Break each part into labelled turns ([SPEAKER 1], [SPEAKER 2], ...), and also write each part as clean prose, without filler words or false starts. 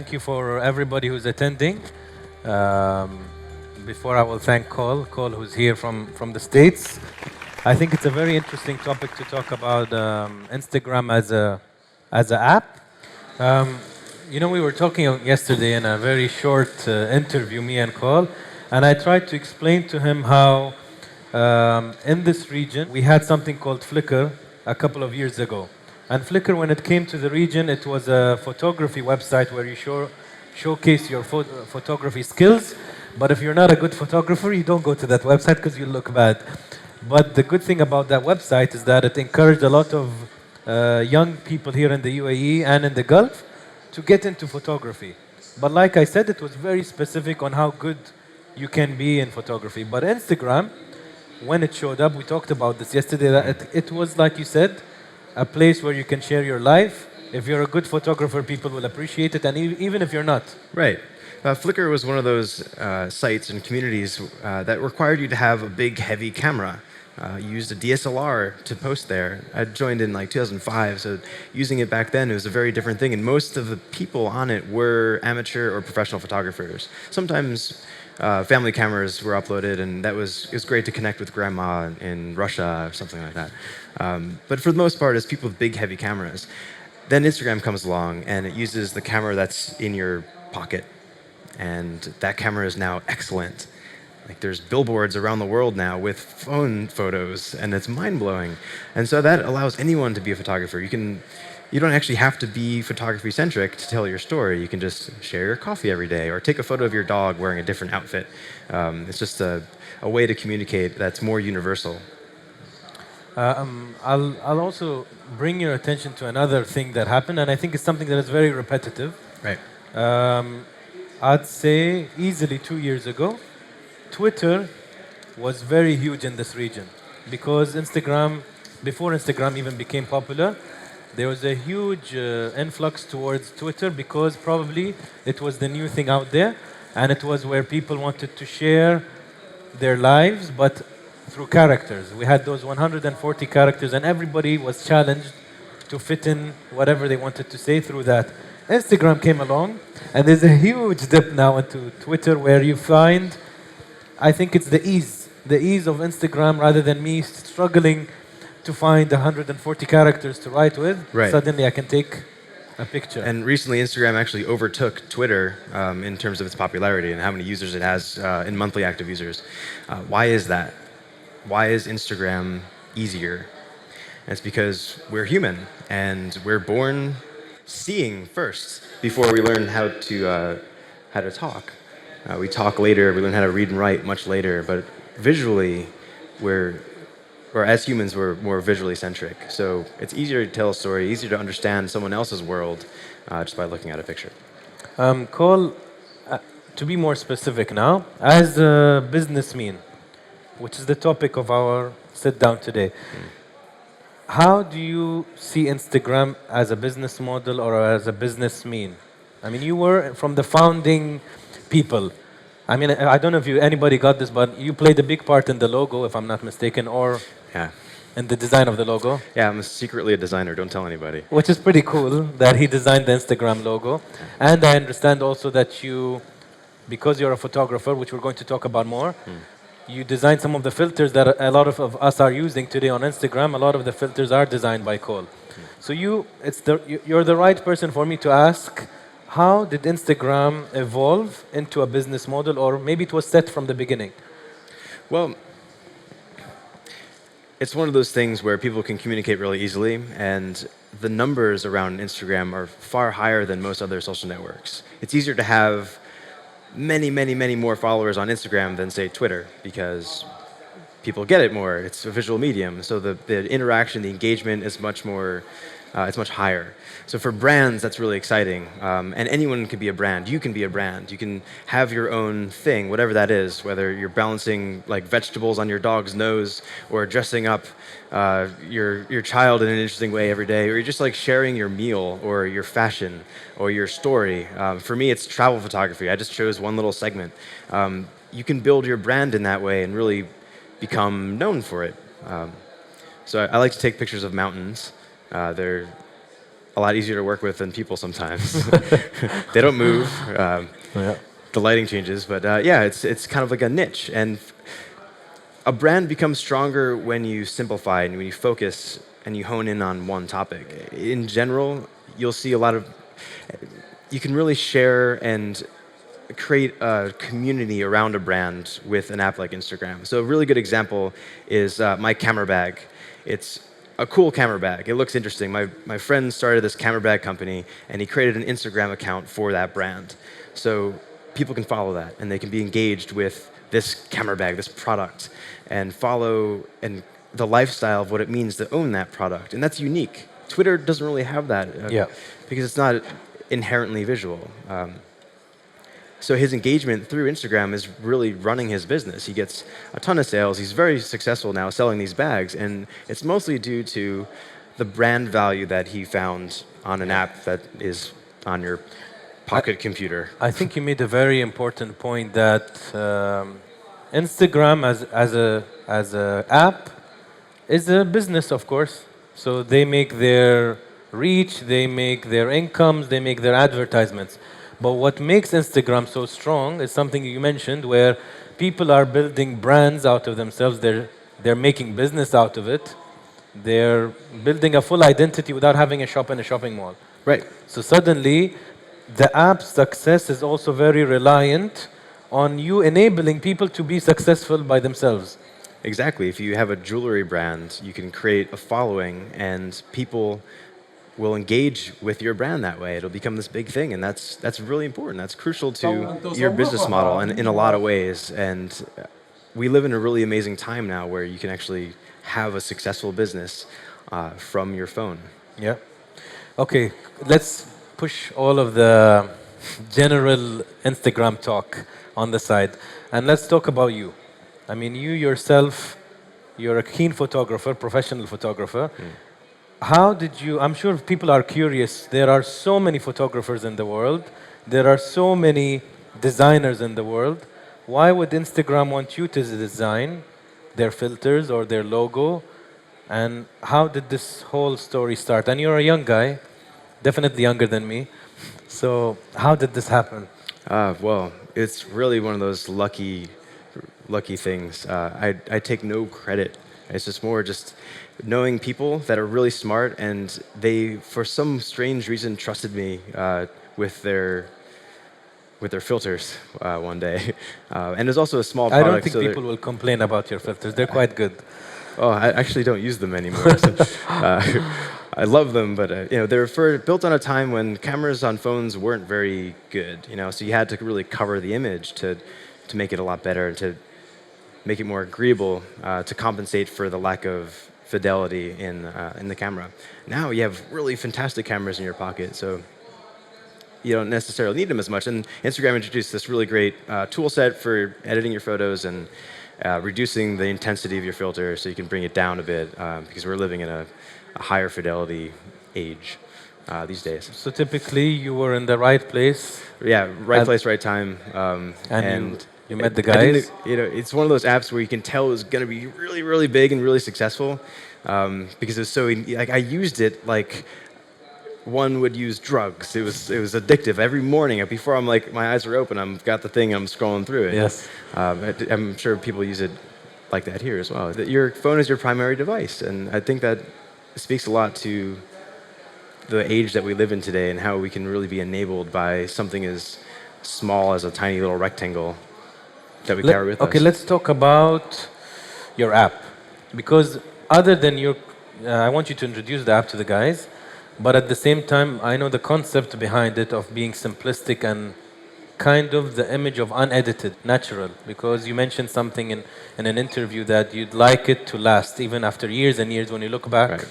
[SPEAKER 1] thank you for everybody who's attending. Um, Before I will thank Cole who's here from the States. I think it's a very interesting topic to talk about Instagram as a app. Um, we were talking yesterday in a very short interview, me and Cole, and I tried to explain to him how in this region we had something called Flickr a couple of years ago. And Flickr, when it came to the region, it was a photography website where you showcase your photography skills. But if you're not a good photographer, you don't go to that website because you look bad. But the good thing about that website is that it encouraged a lot of young people here in the UAE and in the Gulf to get into photography. But like I said, it was very specific on how good you can be in photography. But Instagram, when it showed up, we talked about this yesterday, that it was, like you said, a place where you can share your life. If you're a good photographer, people will appreciate it, and even if you're not.
[SPEAKER 2] Right. Flickr was one of those sites and communities that required you to have a big, heavy camera. You used a DSLR to post there. I joined in like 2005, so using it back then, it was a very different thing, and most of the people on it were amateur or professional photographers. Sometimes family cameras were uploaded, and it was great to connect with grandma in Russia or something like that. But for the most part, it's people with big, heavy cameras. Then Instagram comes along, and it uses the camera that's in your pocket. And that camera is now excellent. Like, there's billboards around the world now with phone photos, and it's mind-blowing. And so that allows anyone to be a photographer. You don't actually have to be photography-centric to tell your story. You can just share your coffee every day, or take a photo of your dog wearing a different outfit. It's just a way to communicate that's more universal.
[SPEAKER 1] I'll also bring your attention to another thing that happened, and I think it's something that is very repetitive.
[SPEAKER 2] Right.
[SPEAKER 1] I'd say easily 2 years ago, Twitter was very huge in this region because before Instagram even became popular, there was a huge influx towards Twitter because probably it was the new thing out there, and it was where people wanted to share their lives, but through characters. We had those 140 characters, and everybody was challenged to fit in whatever they wanted to say through that. Instagram came along, and there's a huge dip now into Twitter where you find, I think it's the ease of Instagram rather than me struggling to find 140 characters to write with.
[SPEAKER 2] Right.
[SPEAKER 1] Suddenly I can take a picture.
[SPEAKER 2] And recently Instagram actually overtook Twitter in terms of its popularity and how many users it has in monthly active users. Why is that? Why is Instagram easier? And it's because we're human, and we're born seeing first before we learn how to talk. We talk later, we learn how to read and write much later, but visually, as humans, we're more visually centric. So it's easier to tell a story, easier to understand someone else's world just by looking at a picture.
[SPEAKER 1] Cole, to be more specific now, as a businessman, which is the topic of our sit-down today, how do you see Instagram as a business model or as a businessman? I mean, you were from the founding people. I mean, I don't know if anybody got this, but you played a big part in the logo, if I'm not mistaken, or
[SPEAKER 2] Yeah.
[SPEAKER 1] in the design of the logo.
[SPEAKER 2] Yeah, I'm secretly a designer, don't tell anybody.
[SPEAKER 1] Which is pretty cool that he designed the Instagram logo. And I understand also that you, because you're a photographer, which we're going to talk about more, you designed some of the filters that a lot of us are using today on Instagram. A lot of the filters are designed by Cole. So you're the right person for me to ask, how did Instagram evolve into a business model, or maybe it was set from the beginning?
[SPEAKER 2] Well, it's one of those things where people can communicate really easily, and the numbers around Instagram are far higher than most other social networks. It's easier to have many more followers on Instagram than, say, Twitter, because people get it more. It's a visual medium, so the interaction, the engagement is much more, it's much higher. So for brands, that's really exciting. And anyone can be a brand. You can be a brand. You can have your own thing, whatever that is, whether you're balancing like vegetables on your dog's nose, or dressing up your child in an interesting way every day, or you're just like sharing your meal or your fashion or your story. For me, it's travel photography. I just chose one little segment. You can build your brand in that way and really become known for it. So I like to take pictures of mountains. They're a lot easier to work with than people sometimes. They don't move.
[SPEAKER 1] Yeah.
[SPEAKER 2] The lighting changes, but yeah, it's kind of like a niche. And a brand becomes stronger when you simplify and when you focus and you hone in on one topic. In general, you'll see a lot of, you can really share and create a community around a brand with an app like Instagram. So a really good example is my camera bag. It's a cool camera bag. It looks interesting. My friend started this camera bag company, and he created an Instagram account for that brand. So people can follow that, and they can be engaged with this camera bag, this product, and follow and the lifestyle of what it means to own that product. And that's unique. Twitter doesn't really have that because it's not inherently visual. So his engagement through Instagram is really running his business. He gets a ton of sales. He's very successful now selling these bags, and it's mostly due to the brand value that he found on an app that is on your pocket computer.
[SPEAKER 1] I think you made a very important point that Instagram as a app is a business, of course. So they make their reach, they make their incomes, they make their advertisements. But what makes Instagram so strong is something you mentioned, where people are building brands out of themselves. They're making business out of it. They're building a full identity without having a shop in a shopping mall.
[SPEAKER 2] Right.
[SPEAKER 1] So suddenly, the app's success is also very reliant on you enabling people to be successful by themselves.
[SPEAKER 2] Exactly. If you have a jewelry brand, you can create a following, and people will engage with your brand that way. It'll become this big thing, and that's really important. That's crucial to your business model in a lot of ways. And we live in a really amazing time now where you can actually have a successful business from your phone.
[SPEAKER 1] Yeah. Okay, let's push all of the general Instagram talk on the side, and let's talk about you. I mean, you yourself, you're a keen photographer, professional photographer. How did you, I'm sure people are curious, there are so many photographers in the world, there are so many designers in the world. Why would Instagram want you to design their filters or their logo? And how did this whole story start? And you're a young guy, definitely younger than me. So how did this happen?
[SPEAKER 2] Well, it's really one of those lucky things. I take no credit. It's just more just knowing people that are really smart, and they, for some strange reason, trusted me with their filters one day. And there's also a small product.
[SPEAKER 1] I don't think people will complain about your filters. They're quite good.
[SPEAKER 2] Oh, I actually don't use them anymore. So, I love them, but they're built on a time when cameras on phones weren't very good. So you had to really cover the image to make it a lot better and to make it more agreeable to compensate for the lack of fidelity in the camera. Now you have really fantastic cameras in your pocket, so you don't necessarily need them as much. And Instagram introduced this really great tool set for editing your photos and reducing the intensity of your filter so you can bring it down a bit because we're living in a higher fidelity age these days.
[SPEAKER 1] So typically you were in the right place.
[SPEAKER 2] Yeah, right place, right time.
[SPEAKER 1] And you met the guys?
[SPEAKER 2] It's one of those apps where you can tell it was going to be really, really big and really successful because it was so, I used it like one would use drugs. It was addictive. Every morning before I'm like, my eyes are open, I've got the thing, I'm scrolling through it.
[SPEAKER 1] Yes.
[SPEAKER 2] I'm sure people use it like that here as well. Your phone is your primary device, and I think that speaks a lot to the age that we live in today and how we can really be enabled by something as small as a tiny little rectangle that we carry with us.
[SPEAKER 1] Okay, let's talk about your app. Because other than I want you to introduce the app to the guys, but at the same time, I know the concept behind it of being simplistic and kind of the image of unedited, natural. Because you mentioned something in an interview that you'd like it to last even after years and years when you look back.
[SPEAKER 2] Right.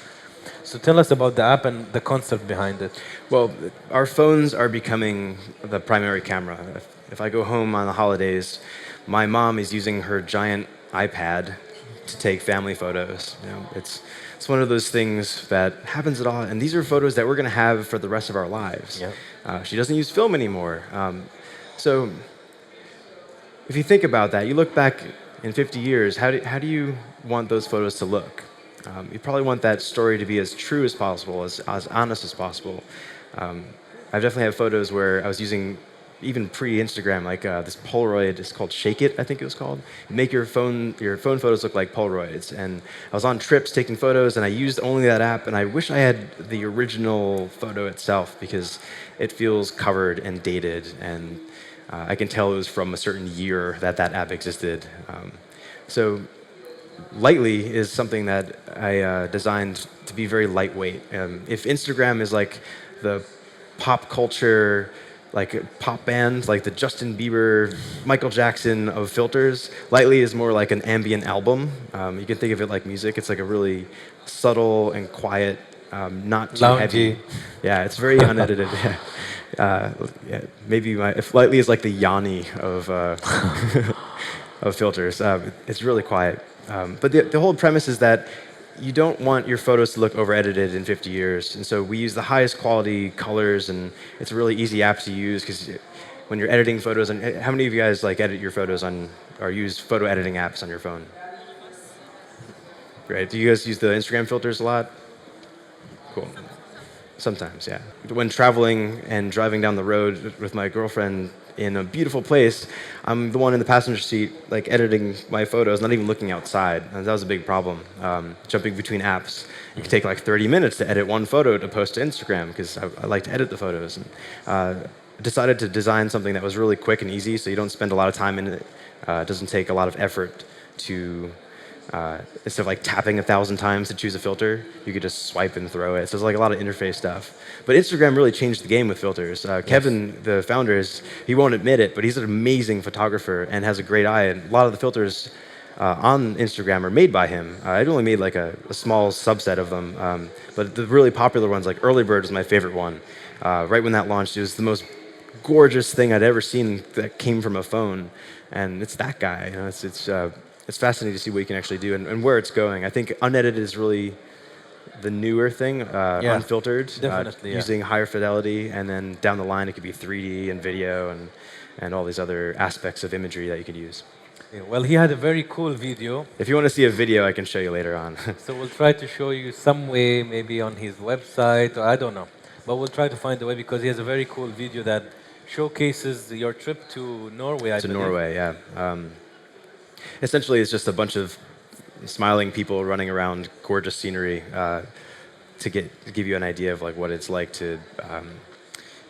[SPEAKER 1] So tell us about the app and the concept behind it.
[SPEAKER 2] Well, our phones are becoming the primary camera. If I go home on the holidays, my mom is using her giant iPad to take family photos. It's one of those things that happens at all, and these are photos that we're going to have for the rest of our lives.
[SPEAKER 1] Yeah.
[SPEAKER 2] She doesn't use film anymore. So if you think about that, you look back in 50 years, how do you want those photos to look? You probably want that story to be as true as possible, as honest as possible. I definitely have photos where I was using, even pre-Instagram, like this Polaroid. It's called Shake It, I think it was called. Make your phone photos look like Polaroids. And I was on trips taking photos, and I used only that app. And I wish I had the original photo itself because it feels covered and dated, and I can tell it was from a certain year that app existed. So Lightly is something that I designed to be very lightweight. If Instagram is like the pop culture, like a pop band, like the Justin Bieber, Michael Jackson of filters, Lightly is more like an ambient album. You can think of it like music. It's like a really subtle and quiet, not too heavy. Yeah, it's very unedited. Yeah, maybe if Lightly is like the Yanni of of filters, it's really quiet. But the whole premise is that you don't want your photos to look over-edited in 50 years. And so we use the highest quality colors, and it's a really easy app to use because when you're editing photos, and how many of you guys like edit your photos on or use photo editing apps on your phone? Great. Do you guys use the Instagram filters a lot? Cool. Sometimes, yeah. When traveling and driving down the road with my girlfriend in a beautiful place, I'm the one in the passenger seat, like editing my photos, not even looking outside. And that was a big problem. Jumping between apps, it could take like 30 minutes to edit one photo to post to Instagram because I like to edit the photos. And decided to design something that was really quick and easy, so you don't spend a lot of time in it. It doesn't take a lot of effort to. Instead of like tapping 1,000 times to choose a filter, you could just swipe and throw it. So there's like a lot of interface stuff. But Instagram really changed the game with filters. Kevin, the founder, he won't admit it, but he's an amazing photographer and has a great eye. And a lot of the filters on Instagram are made by him. I'd only made like a small subset of them. But the really popular ones, like Early Bird was my favorite one. Right when that launched, it was the most gorgeous thing I'd ever seen that came from a phone. And it's that guy. You know, it's fascinating to see what you can actually do and where it's going. I think unedited is really the newer thing, unfiltered, using higher fidelity, and then down the line it could be 3D and video and all these other aspects of imagery that you could use.
[SPEAKER 1] Yeah, well, he had a very cool video.
[SPEAKER 2] If you want to see a video, I can show you later on.
[SPEAKER 1] So we'll try to show you some way, maybe on his website, or I don't know. But we'll try to find a way because he has a very cool video that showcases your trip to Norway, I believe.
[SPEAKER 2] To Norway, yeah. Essentially, it's just a bunch of smiling people running around gorgeous scenery to give you an idea of like what it's like to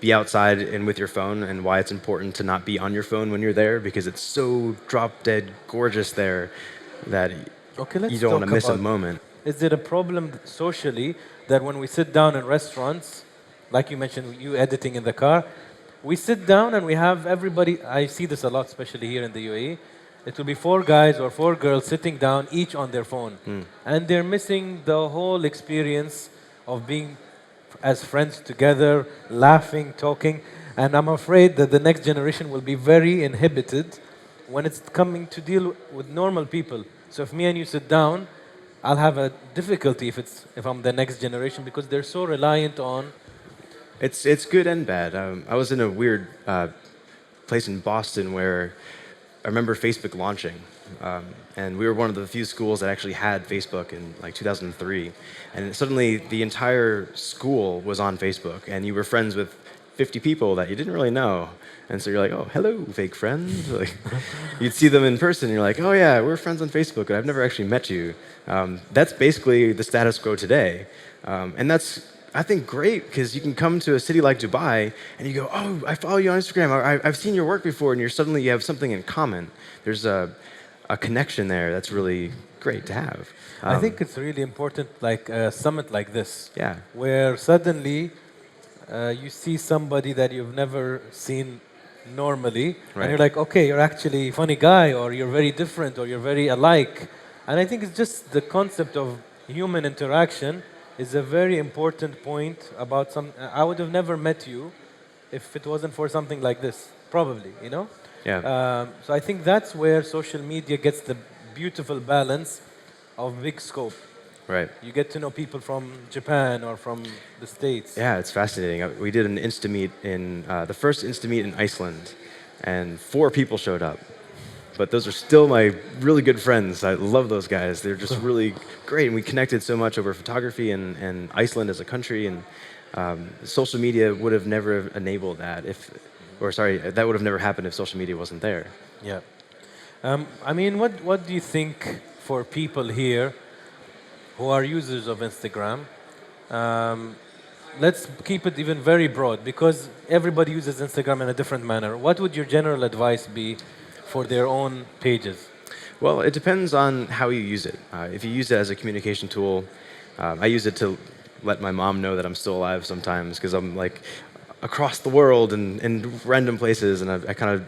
[SPEAKER 2] be outside and with your phone, and why it's important to not be on your phone when you're there because it's so drop dead gorgeous there that you don't want to miss a moment.
[SPEAKER 1] Is it a problem socially that when we sit down in restaurants, like you mentioned, you editing in the car, we sit down and we have everybody, I see this a lot, especially here in the UAE, it will be 4 guys or 4 girls sitting down, each on their phone. And they're missing the whole experience of being as friends together, laughing, talking. And I'm afraid that the next generation will be very inhibited when it's coming to deal with normal people. So if me and you sit down, I'll have a difficulty if I'm the next generation because they're so reliant on.
[SPEAKER 2] It's good and bad. I was in a weird place in Boston where I remember Facebook launching, and we were one of the few schools that actually had Facebook in like 2003. And suddenly the entire school was on Facebook, and you were friends with 50 people that you didn't really know. And so you're like, oh, hello, fake friend. Like, you'd see them in person, and you're like, oh yeah, we're friends on Facebook, but I've never actually met you. That's basically the status quo today. And that's, I think, great, because you can come to a city like Dubai and you go, oh, I follow you on Instagram, or I've seen your work before, and suddenly you have something in common. There's a connection there that's really great to have.
[SPEAKER 1] I think it's really important, like a summit like this,
[SPEAKER 2] yeah,
[SPEAKER 1] where suddenly you see somebody that you've never seen normally,
[SPEAKER 2] right.
[SPEAKER 1] And you're like, okay, you're actually a funny guy, or you're very different, or you're very alike. And I think it's just the concept of human interaction is a very important point about some. I would have never met you if it wasn't for something like this, probably, you know?
[SPEAKER 2] Yeah.
[SPEAKER 1] So I think that's where social media gets the beautiful balance of big scope.
[SPEAKER 2] Right.
[SPEAKER 1] You get to know people from Japan or from the States.
[SPEAKER 2] Yeah, it's fascinating. We did an Insta-meet the first Insta-meet in Iceland, and 4 people showed up. but those are still my really good friends. I love those guys. They're just really great, and we connected so much over photography and Iceland as a country, and social media would have never enabled that that would have never happened if social media wasn't there.
[SPEAKER 1] Yeah. I mean, what do you think for people here who are users of Instagram? Let's keep it even very broad, because everybody uses Instagram in a different manner. What would your general advice be for their own pages?
[SPEAKER 2] Well, it depends on how you use it. If you use it as a communication tool, I use it to let my mom know that I'm still alive sometimes, because I'm like across the world and in random places, and I kind of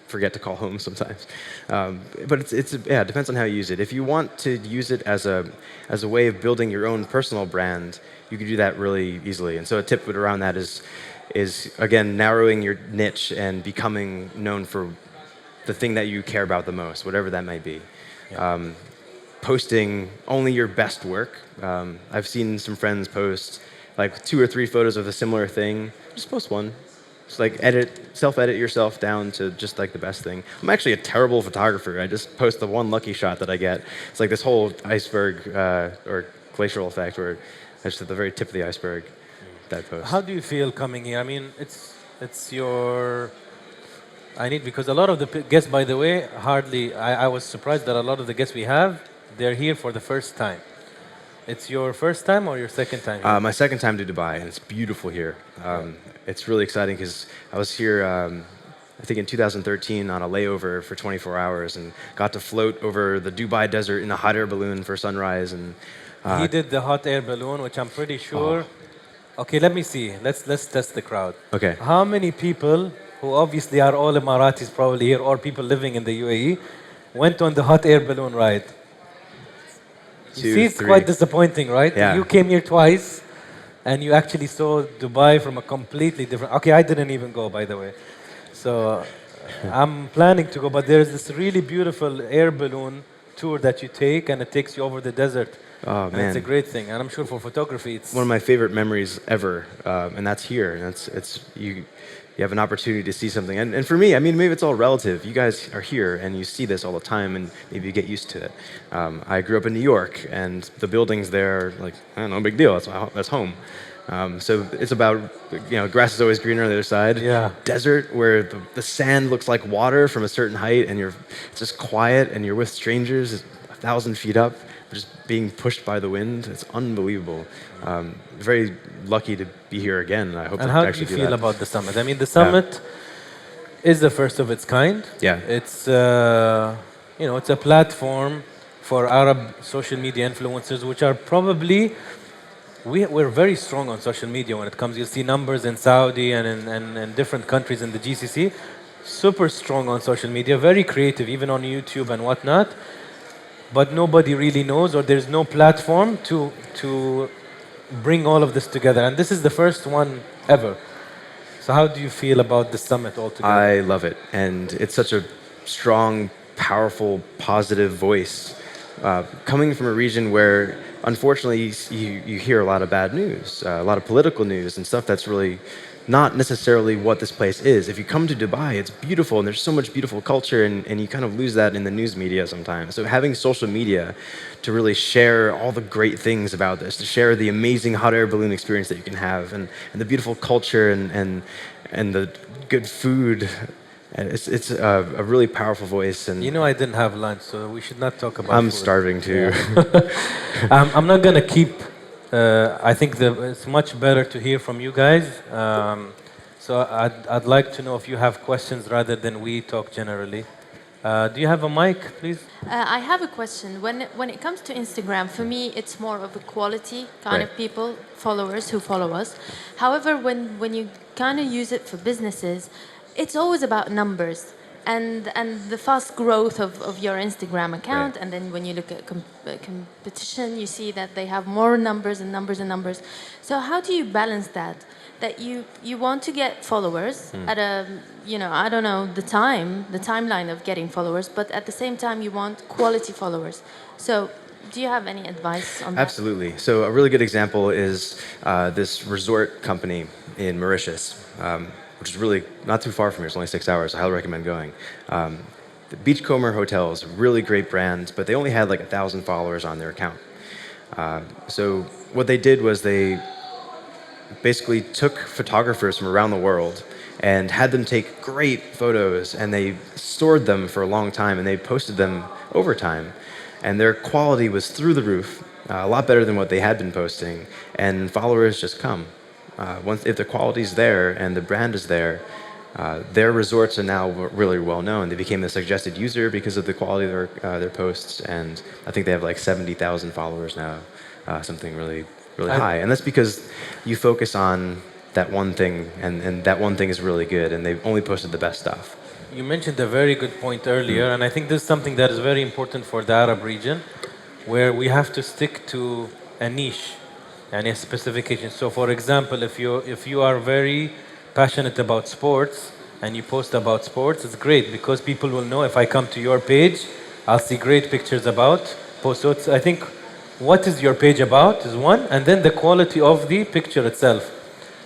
[SPEAKER 2] forget to call home sometimes. But it depends on how you use it. If you want to use it as a way of building your own personal brand, you can do that really easily. And so a tip around that is again, narrowing your niche and becoming known for the thing that you care about the most, whatever that may be. Yeah. Posting only your best work. I've seen some friends post like 2 or 3 photos of a similar thing. Just post one. Just like self-edit yourself down to just like the best thing. I'm actually a terrible photographer. I just post the one lucky shot that I get. It's like this whole iceberg or glacial effect where it's at the very tip of the iceberg, that post.
[SPEAKER 1] How do you feel coming here? I mean, it's your... because a lot of the guests, by the way, I was surprised that a lot of the guests we have, they're here for the first time. It's your first time or your second time here?
[SPEAKER 2] My second time to Dubai, and it's beautiful here. It's really exciting because I was here, I think in 2013 on a layover for 24 hours and got to float over the Dubai desert in a hot air balloon for sunrise. And
[SPEAKER 1] he did the hot air balloon, which I'm pretty sure... Okay, let me see. Let's test the crowd.
[SPEAKER 2] Okay.
[SPEAKER 1] How many people, who obviously are all Emiratis probably here, or people living in the UAE, went on the hot air balloon ride? You see, it's quite disappointing, right?
[SPEAKER 2] Yeah.
[SPEAKER 1] You came here twice, and you actually saw Dubai from a completely different... Okay, I didn't even go, by the way. So I'm planning to go, but there's this really beautiful air balloon tour that you take, and it takes you over the desert.
[SPEAKER 2] Oh, man.
[SPEAKER 1] And it's a great thing, and I'm sure for photography, it's...
[SPEAKER 2] one of my favorite memories ever, and that's here. And you have an opportunity to see something. And for me, I mean, maybe it's all relative. You guys are here, and you see this all the time, and maybe you get used to it. I grew up in New York, and the buildings there, like, no big deal. That's home. So it's about, grass is always greener on the other side.
[SPEAKER 1] Yeah.
[SPEAKER 2] Desert, where the sand looks like water from a certain height, and it's just quiet, and you're with strangers 1,000 feet up, just being pushed by the wind. It's unbelievable. Very lucky to be here again. I hope.
[SPEAKER 1] And how do you feel about the summit? I mean, the summit is the first of its kind.
[SPEAKER 2] Yeah.
[SPEAKER 1] It's it's a platform for Arab social media influencers, which are probably... We're very strong on social media when it comes. You'll see numbers in Saudi and in different countries in the GCC. Super strong on social media, very creative, even on YouTube and whatnot. But nobody really knows, or there's no platform to bring all of this together. And this is the first one ever. So how do you feel about the summit altogether?
[SPEAKER 2] I love it. And it's such a strong, powerful, positive voice. Coming from a region where, unfortunately, you hear a lot of bad news, a lot of political news and stuff that's really not necessarily what this place is. If you come to Dubai, it's beautiful, and there's so much beautiful culture, and you kind of lose that in the news media sometimes. So having social media to really share all the great things about this, to share the amazing hot air balloon experience that you can have, and the beautiful culture and the good food, it's a really powerful voice. And
[SPEAKER 1] I didn't have lunch, so we should not talk about
[SPEAKER 2] I'm
[SPEAKER 1] food.
[SPEAKER 2] starving too.
[SPEAKER 1] Yeah. I'm not gonna keep... I think it's much better to hear from you guys. So I'd like to know if you have questions rather than we talk generally. Do you have a mic, please?
[SPEAKER 3] I have a question. When it comes to Instagram, for me, it's more of a quality kind of people, followers who follow us. However, when you kind of use it for businesses, it's always about numbers. And the fast growth of your Instagram account, and then when you look at competition, you see that they have more numbers and numbers and numbers. So how do you balance that? That you want to get followers at a, I don't know, the timeline of getting followers, but at the same time you want quality followers. So do you have any advice on that?
[SPEAKER 2] Absolutely. So a really good example is this resort company in Mauritius. Which is really not too far from here. It's only 6 hours. I highly recommend going. the Beachcomber Hotels, really great brand, but they only had like 1,000 followers on their account. So what they did was they basically took photographers from around the world and had them take great photos, and they stored them for a long time, and they posted them over time. And their quality was through the roof, a lot better than what they had been posting, and followers just come. If the quality's there and the brand is there, their resorts are now really well known. They became a suggested user because of the quality of their posts, and I think they have like 70,000 followers now, something really high. And that's because you focus on that one thing, and that one thing is really good, and they've only posted the best stuff.
[SPEAKER 1] You mentioned a very good point earlier, and I think this is something that is very important for the Arab region, where we have to stick to a niche and a specification. So, for example, if you are very passionate about sports and you post about sports, it's great because people will know if I come to your page, I'll see great pictures about posts. So, I think what is your page about is one, and then the quality of the picture itself.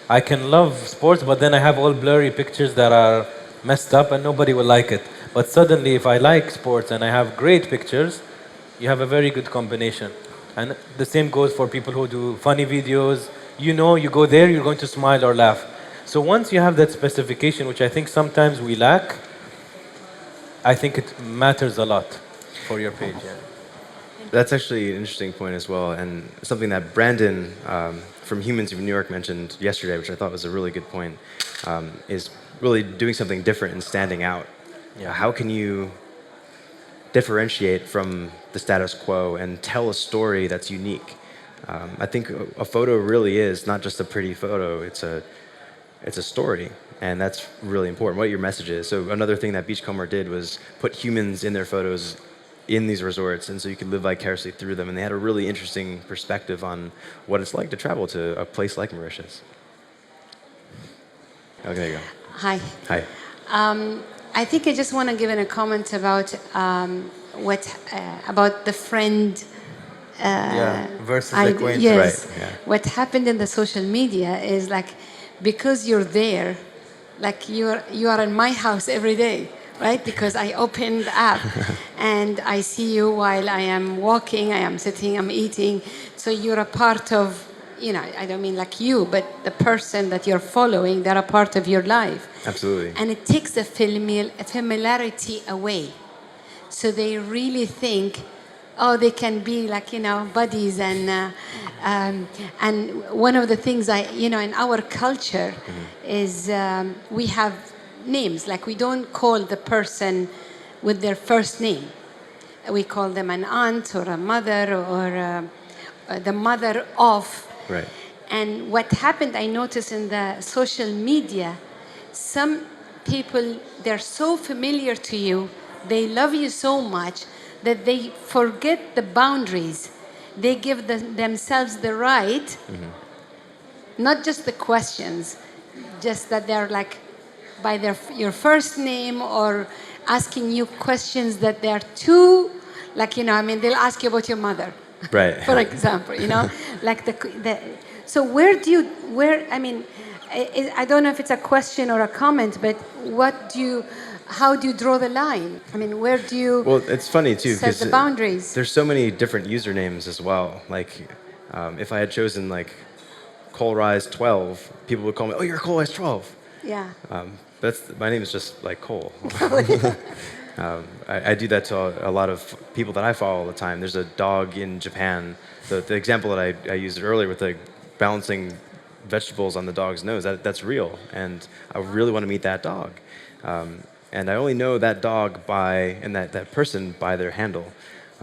[SPEAKER 1] I can love sports, but then I have all blurry pictures that are messed up and nobody will like it. But suddenly, if I like sports and I have great pictures, you have a very good combination. And the same goes for people who do funny videos. You know, you go there, you're going to smile or laugh. So once you have that specification, which I think sometimes we lack, I think it matters a lot for your page. Yeah.
[SPEAKER 2] That's actually an interesting point as well, and something that Brandon from Humans of New York mentioned yesterday, which I thought was a really good point, is really doing something different and standing out.
[SPEAKER 1] Yeah.
[SPEAKER 2] How can you differentiate from the status quo and tell a story that's unique? I think a photo really is not just a pretty photo, it's a story, and that's really important, what your message is. So another thing that Beachcomber did was put humans in their photos in these resorts, and so you could live vicariously through them, and they had a really interesting perspective on what it's like to travel to a place like Mauritius. Okay, there you go.
[SPEAKER 4] Hi.
[SPEAKER 2] Hi.
[SPEAKER 4] I think I just want to give a comment about about the friend.
[SPEAKER 1] Versus acquaintance.
[SPEAKER 4] Yes.
[SPEAKER 2] Right, yeah.
[SPEAKER 4] What happened in the social media is like, because you're there, like you are in my house every day, right? Because I open the app and I see you while I am walking, I am sitting, I'm eating. So you're a part of, I don't mean like you, but the person that you're following, they're a part of your life.
[SPEAKER 2] Absolutely.
[SPEAKER 4] And it takes the familiarity away. So they really think, oh, they can be like, buddies. And one of the things in our culture is we have names. Like, we don't call the person with their first name. We call them an aunt or a mother or the mother of.
[SPEAKER 2] Right.
[SPEAKER 4] And what happened, I noticed in the social media, some people, they're so familiar to you, they love you so much that they forget the boundaries. They give themselves the right, not just the questions, just that they're like by your first name, or asking you questions that they're too, like, they'll ask you about your mother.
[SPEAKER 2] Right.
[SPEAKER 4] For example, like so I don't know if it's a question or a comment, but how do you draw the line? Where do you
[SPEAKER 2] Well, it's funny too,
[SPEAKER 4] set the boundaries?
[SPEAKER 2] There's so many different usernames as well. Like, if I had chosen like Colerise 12, people would call me, oh, you're Colerise 12.
[SPEAKER 4] Yeah.
[SPEAKER 2] My name is just like Cole. I do that to a lot of people that I follow all the time. There's a dog in Japan. The example that I used earlier with the balancing vegetables on the dog's nose, that's real. And I really want to meet that dog. And I only know that dog and that person by their handle.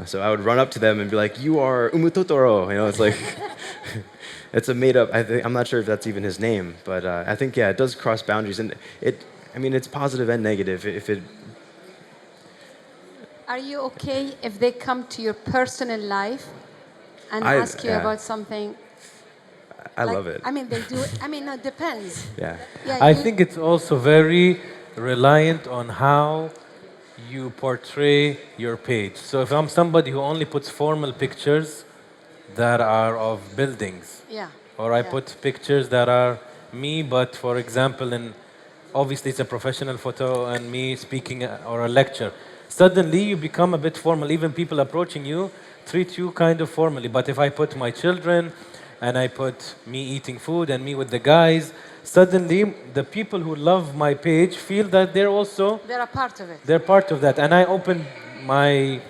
[SPEAKER 2] So I would run up to them and be like, you are Umutotoro. It's like, it's a made up, I'm not sure if that's even his name, but I think, yeah, it does cross boundaries. And it's positive and negative.
[SPEAKER 4] Are you okay if they come to your personal life and ask you about something?
[SPEAKER 2] I love it.
[SPEAKER 4] They do it. No, it depends.
[SPEAKER 2] Yeah.
[SPEAKER 1] I think it's also very reliant on how you portray your page. So if I'm somebody who only puts formal pictures that are of buildings, or I put pictures that are me, but for example, obviously it's a professional photo and me speaking or a lecture. suddenly you become a bit formal. Even people approaching you treat you kind of formally. But if I put my children and I put me eating food and me with the guys, suddenly the people who love my page feel that
[SPEAKER 4] They're a part of it.
[SPEAKER 1] they're part of that. And I open my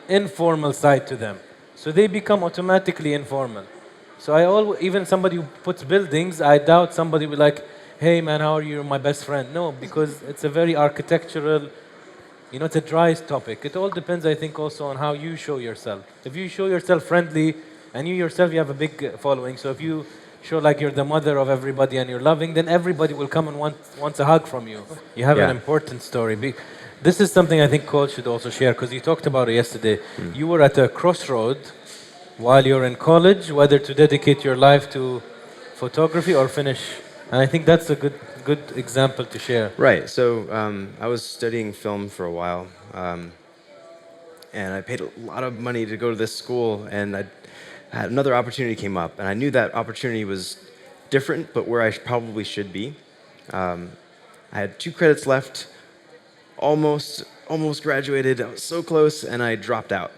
[SPEAKER 1] informal side to them. So they become automatically informal. So even somebody who puts buildings, I doubt somebody will like, hey man, how are you? You're my best friend. No, because it's a very architectural, it's a dry topic. It all depends, I think, also on how you show yourself. If you show yourself friendly, and you yourself, you have a big following, so if you show like you're the mother of everybody and you're loving, then everybody will come and wants a hug from you. You have an important story. This is something I think Cole should also share, because you talked about it yesterday. You were at a crossroad while you're in college, whether to dedicate your life to photography or finish. And I think that's a good example to share.
[SPEAKER 2] Right. So I was studying film for a while, and I paid a lot of money to go to this school, and I had another opportunity came up, and I knew that opportunity was different, but where I probably should be. I had 2 credits left, almost graduated. I was so close, and I dropped out.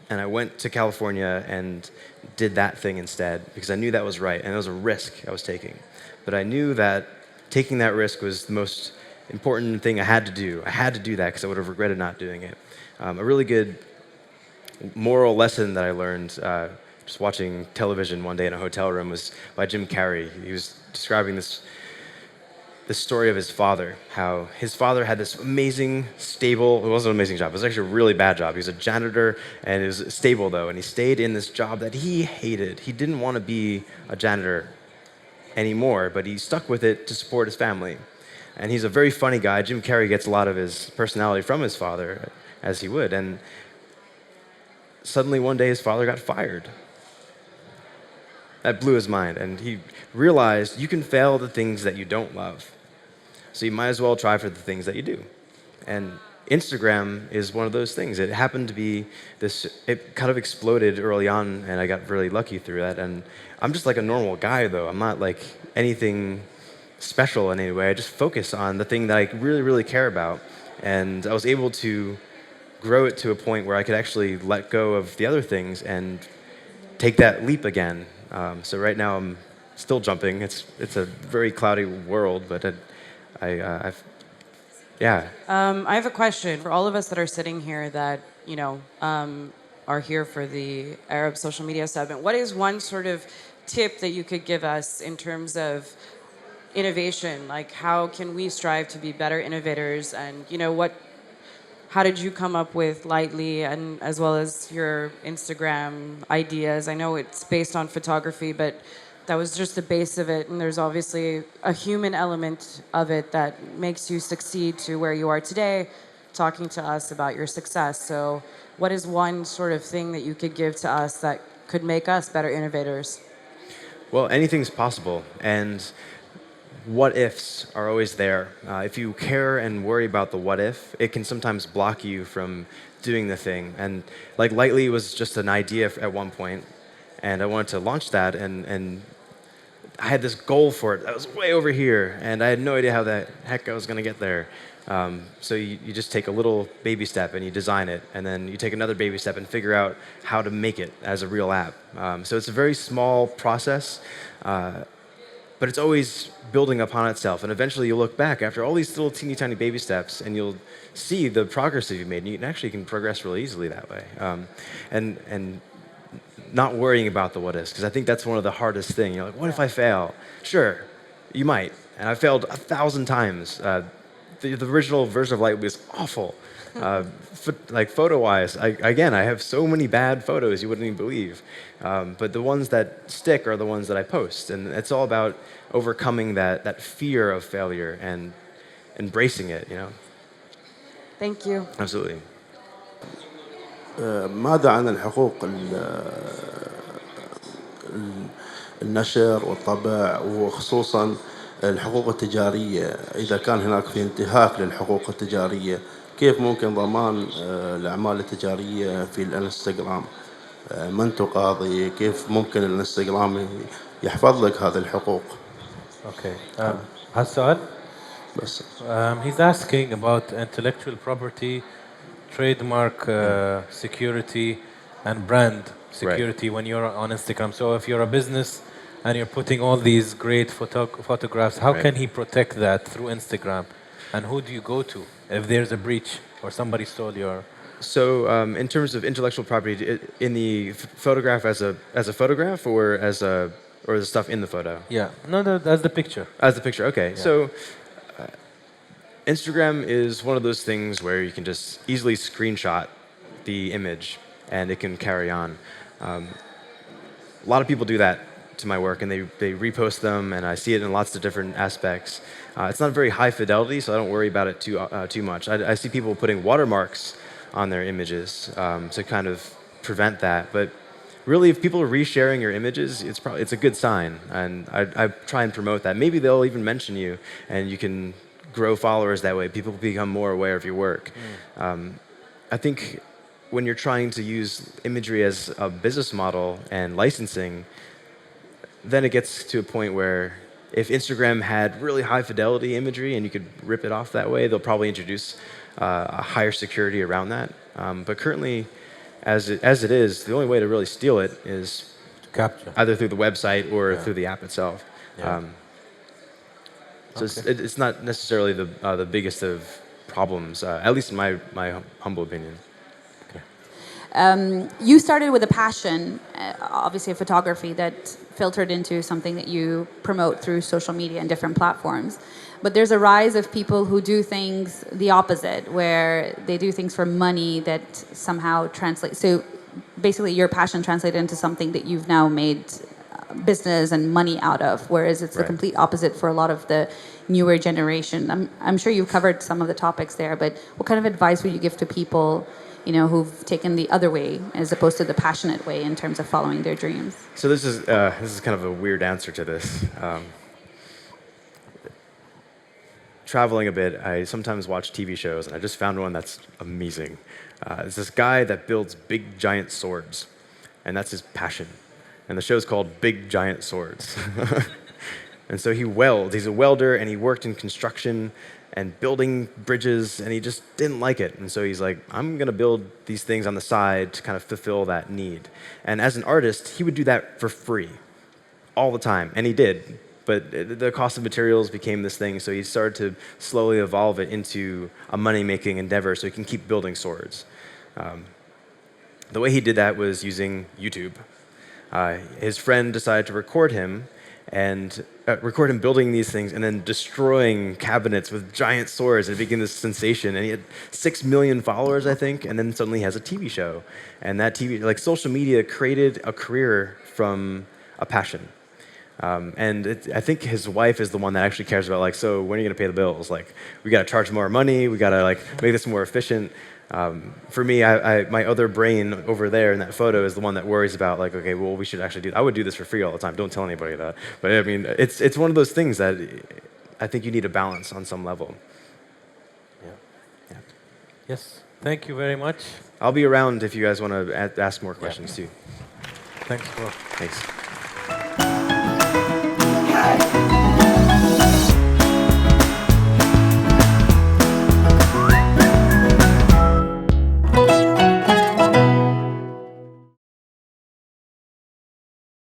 [SPEAKER 2] And I went to California and did that thing instead, because I knew that was right, and it was a risk I was taking. But I knew that taking that risk was the most important thing I had to do. I had to do that because I would have regretted not doing it. A really good moral lesson that I learned just watching television one day in a hotel room was by Jim Carrey. He was describing this story of his father, how his father had this amazing, stable, it wasn't an amazing job, it was actually a really bad job. He was a janitor, and it was stable though, and he stayed in this job that he hated. He didn't want to be a janitor anymore, but he stuck with it to support his family. And he's a very funny guy. Jim Carrey gets a lot of his personality from his father, as he would, and suddenly one day his father got fired. That blew his mind, and he realized you can fail at the things that you don't love. So you might as well try for the things that you do. And Instagram is one of those things. It happened to be it kind of exploded early on, and I got really lucky through that. And I'm just like a normal guy, though. I'm not like anything special in any way. I just focus on the thing that I really, really care about. And I was able to grow it to a point where I could actually let go of the other things and take that leap again. So right now I'm still jumping. It's a very cloudy world, but
[SPEAKER 5] I have a question for all of us that are sitting here that are here for the Arab Social Media Summit. What is one sort of tip that you could give us in terms of innovation? Like, how can we strive to be better innovators? And how did you come up with Lightly, and as well as your Instagram ideas? I know it's based on photography, but that was just the base of it, and there's obviously a human element of it that makes you succeed to where you are today, talking to us about your success. So what is one sort of thing that you could give to us that could make us better innovators?
[SPEAKER 2] Well, anything's possible, and what ifs are always there. If you care and worry about the what if, it can sometimes block you from doing the thing. And like Lightly was just an idea at one point, and I wanted to launch that, and I had this goal for it that was way over here, and I had no idea how the heck I was going to get there. So you just take a little baby step and you design it, and then you take another baby step and figure out how to make it as a real app. So it's a very small process, but it's always building upon itself, and eventually you'll look back after all these little teeny tiny baby steps, and you'll see the progress that you've made, and you can progress really easily that way. And not worrying about the what ifs, because I think that's one of the hardest things. You're like, what if I fail? Sure, you might, and I failed 1,000 times. The original version of Lightly was awful. Like photo-wise, I have so many bad photos you wouldn't even believe. But the ones that stick are the ones that I post, and it's all about overcoming that fear of failure and embracing it.
[SPEAKER 5] Thank you.
[SPEAKER 2] Absolutely.
[SPEAKER 6] ماذا عن الحقوق النشر والطبع، وخصوصا الحقوق التجارية؟ إذا كان هناك في انتهاك للحقوق التجارية، كيف ممكن ضمان الأعمال التجارية في الانستجرام؟ من تقاضي؟ كيف ممكن الانستجرام يحفظ لك هذه الحقوق؟
[SPEAKER 1] اوكي. هالسؤال
[SPEAKER 6] بس.
[SPEAKER 1] He's asking about intellectual property, trademark security, and brand security when you're on Instagram. So if you're a business and you're putting all these great photographs, how can he protect that through Instagram? And who do you go to if there's a breach or somebody stole your...
[SPEAKER 2] So in terms of intellectual property, in the photograph as a photograph or as a or the stuff in the photo?
[SPEAKER 1] Yeah, no, that's the picture.
[SPEAKER 2] As the picture, okay. Yeah. So Instagram is one of those things where you can just easily screenshot the image and it can carry on. A lot of people do that to my work, and they repost them, and I see it in lots of different aspects. It's not very high fidelity, so I don't worry about it too much. I see people putting watermarks on their images to kind of prevent that. But really, if people are resharing your images, it's a good sign, and I try and promote that. Maybe they'll even mention you, and you can grow followers that way. People become more aware of your work. I think when you're trying to use imagery as a business model and licensing, then it gets to a point where if Instagram had really high fidelity imagery and you could rip it off that way, they'll probably introduce a higher security around that. But currently, as it is, the only way to really steal it is
[SPEAKER 1] capture
[SPEAKER 2] either through the website or through the app itself.
[SPEAKER 1] Yeah.
[SPEAKER 2] So it's not necessarily the biggest of problems, at least in my humble opinion.
[SPEAKER 7] You started with a passion, obviously, of photography that filtered into something that you promote through social media and different platforms. But there's a rise of people who do things the opposite, where they do things for money that somehow translate. So basically, your passion translated into something that you've now made business and money out of, whereas it's the complete opposite for a lot of the newer generation. I'm sure you've covered some of the topics there, but what kind of advice would you give to people, you know, who've taken the other way as opposed to the passionate way in terms of following their dreams?
[SPEAKER 2] So this is kind of a weird answer to this. Traveling a bit, I sometimes watch TV shows, and I just found one that's amazing. It's this guy that builds big giant swords, and that's his passion. And the show's called Big Giant Swords. And so he welds. He's a welder, and he worked in construction and building bridges, and he just didn't like it. And so he's like, I'm going to build these things on the side to kind of fulfill that need. And as an artist, he would do that for free all the time, and he did. But the cost of materials became this thing, so he started to slowly evolve it into a money-making endeavor so he can keep building swords. The way he did that was using YouTube. His friend decided to record him building these things and then destroying cabinets with giant swords, and it became this sensation. And he had 6 million followers, I think, and then suddenly he has a TV show. And that TV, like social media, created a career from a passion. I think his wife is the one that actually cares about, like, so when are you going to pay the bills? Like, we got to charge more money. We got to make this more efficient. For me, my other brain over there in that photo is the one that worries about, like, okay, well, we should actually do. I would do this for free all the time. Don't tell anybody that. But I mean, it's one of those things that I think you need a balance on some level. Yeah.
[SPEAKER 1] Yes. Thank you very much.
[SPEAKER 2] I'll be around if you guys want to ask more questions too.
[SPEAKER 1] Thanks, bro.
[SPEAKER 2] Thanks.